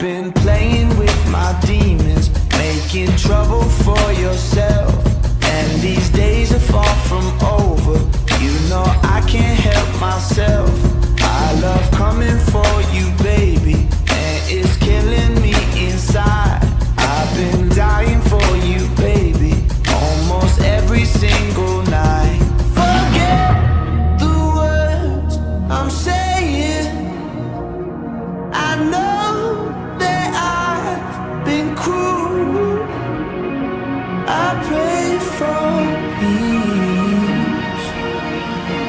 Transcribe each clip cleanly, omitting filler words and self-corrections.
been playing with my demons, making trouble for yourself. And these days are far from over. You know I can't help myself. I love coming for you, baby, and it's killing me inside. I've been dying for you, baby, almost every single night. Forget the words I'm saying. I know that I've been cruel. I pray for peace.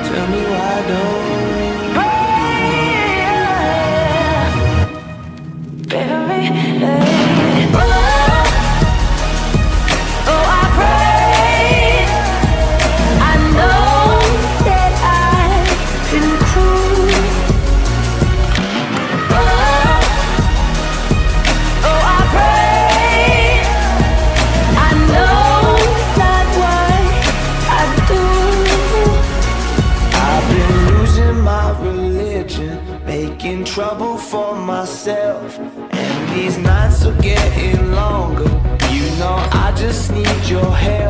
Tell me why don't trouble for myself, and these nights are getting longer. You know I just need your help.